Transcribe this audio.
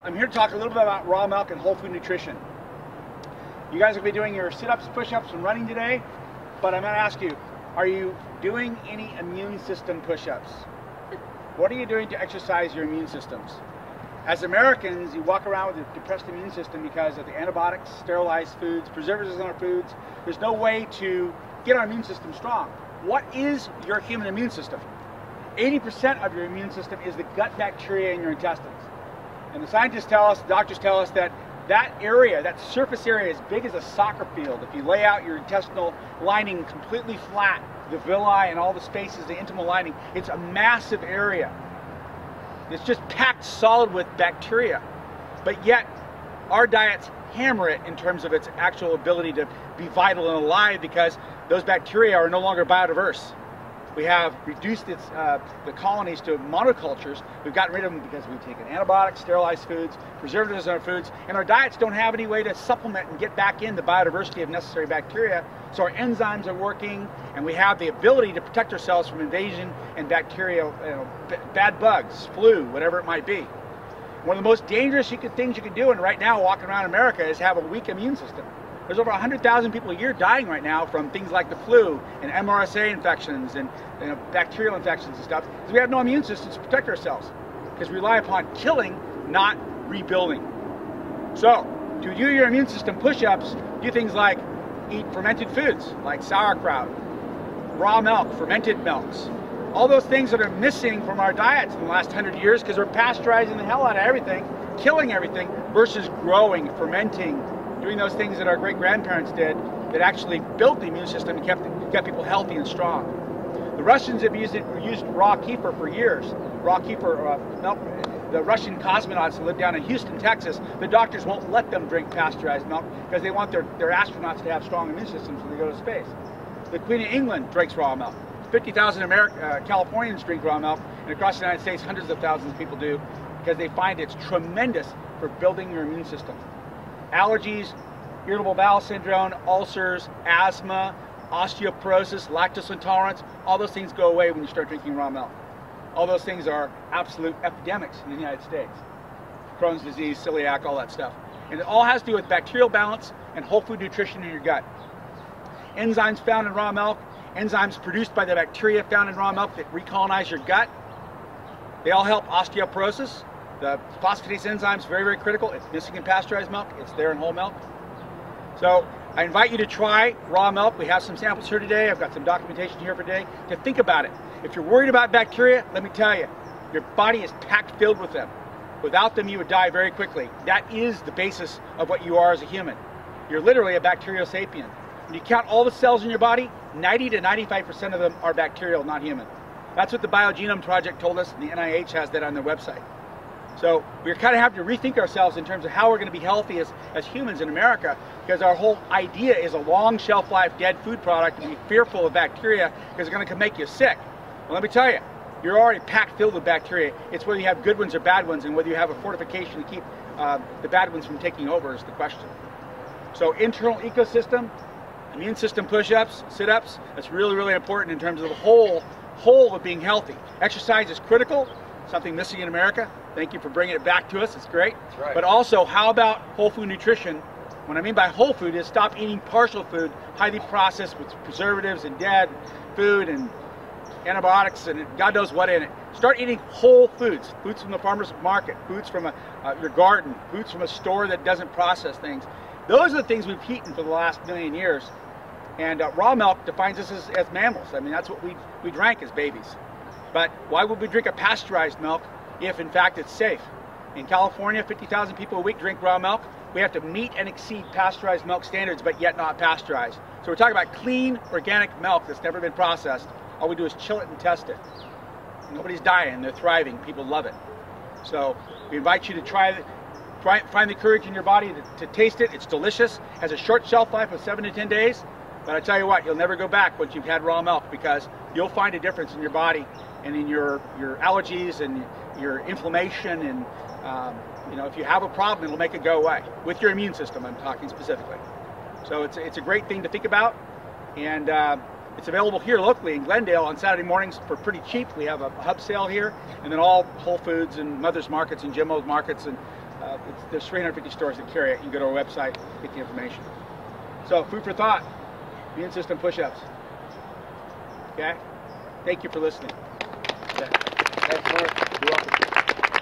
I'm here to talk a little bit about raw milk and whole food nutrition. You guys will be doing your sit-ups, push-ups, and running today, but I'm going to ask you, are you doing any immune system push-ups? What are you doing to exercise your immune systems? As Americans, you walk around with a depressed immune system because of the antibiotics, sterilized foods, preservatives in our foods. There's no way to get our immune system strong. What is your human immune system? 80% of your immune system is the gut bacteria in your intestines. And the scientists tell us, the doctors tell us that area, that surface area is big as a soccer field. If you lay out your intestinal lining completely flat, the villi and all the spaces, the intimal lining, it's a massive area. It's just packed solid with bacteria. But yet, our diets hammer it in terms of its actual ability to be vital and alive because those bacteria are no longer biodiverse. We have reduced the colonies to monocultures. We've gotten rid of them because we've taken antibiotics, sterilized foods, preservatives in our foods, and our diets don't have any way to supplement and get back in the biodiversity of necessary bacteria. So our enzymes are working, and we have the ability to protect ourselves from invasion and bacterial, bad bugs, flu, whatever it might be. One of the most dangerous things you can do, and right now walking around America, is have a weak immune system. There's over 100,000 people a year dying right now from things like the flu and MRSA infections and bacterial infections and stuff because we have no immune system to protect ourselves because we rely upon killing, not rebuilding. So, to do your immune system push-ups, do things like eat fermented foods like sauerkraut, raw milk, fermented milks, all those things that are missing from our diets in the last 100 years because we're pasteurizing the hell out of everything, killing everything, versus growing, fermenting, doing those things that our great-grandparents did that actually built the immune system and kept people healthy and strong. The Russians have used raw kefer for years. Raw kefer milk. The Russian cosmonauts that live down in Houston, Texas, the doctors won't let them drink pasteurized milk because they want their astronauts to have strong immune systems when they go to space. The Queen of England drinks raw milk. 50,000 Californians drink raw milk, and across the United States, hundreds of thousands of people do because they find it's tremendous for building your immune system. Allergies, irritable bowel syndrome, ulcers, asthma, osteoporosis, lactose intolerance, all those things go away when you start drinking raw milk. All those things are absolute epidemics in the United States. Crohn's disease, celiac, all that stuff. And it all has to do with bacterial balance and whole food nutrition in your gut. Enzymes found in raw milk, enzymes produced by the bacteria found in raw milk that recolonize your gut, they all help osteoporosis. The phosphatase enzyme is very, very critical. It's missing in pasteurized milk. It's there in whole milk. So I invite you to try raw milk. We have some samples here today. I've got some documentation here for today to think about it. If you're worried about bacteria, let me tell you, your body is packed filled with them. Without them, you would die very quickly. That is the basis of what you are as a human. You're literally a bacterial sapien. When you count all the cells in your body, 90 to 95% of them are bacterial, not human. That's what the Biogenome Project told us, and the NIH has that on their website. So we kind of have to rethink ourselves in terms of how we're going to be healthy as humans in America, because our whole idea is a long shelf life dead food product and be fearful of bacteria because it's going to make you sick. Well, let me tell you, you're already packed filled with bacteria. It's whether you have good ones or bad ones, and whether you have a fortification to keep the bad ones from taking over is the question. So internal ecosystem, immune system push-ups, sit-ups, that's really, really important in terms of the whole of being healthy. Exercise is critical. Something missing in America. Thank you for bringing it back to us. It's great. That's right. But also, how about whole food nutrition? What I mean by whole food is stop eating partial food, highly processed with preservatives and dead food and antibiotics and God knows what in it. Start eating whole foods. Foods from the farmer's market, foods from your garden, foods from a store that doesn't process things. Those are the things we've eaten for the last million years. And raw milk defines us as mammals. I mean, that's what we drank as babies. But why would we drink a pasteurized milk if, in fact, it's safe? In California, 50,000 people a week drink raw milk. We have to meet and exceed pasteurized milk standards, but yet not pasteurized. So we're talking about clean, organic milk that's never been processed. All we do is chill it and test it. Nobody's dying. They're thriving. People love it. So we invite you to find the courage in your body to taste it. It's delicious. Has a short shelf life of 7 to 10 days. But I tell you what, you'll never go back once you've had raw milk because you'll find a difference in your body and in your allergies and your inflammation and if you have a problem, it'll make it go away. With your immune system, I'm talking specifically. So it's a great thing to think about, and it's available here locally in Glendale on Saturday mornings for pretty cheap. We have a hub sale here, and then all Whole Foods and Mother's Markets and Jimbo's Markets and There's 350 stores that carry it. You can go to our website, get the information. So, food for thought, immune system push-ups. Okay? Thank you for listening. Thanks, Mark. You're welcome.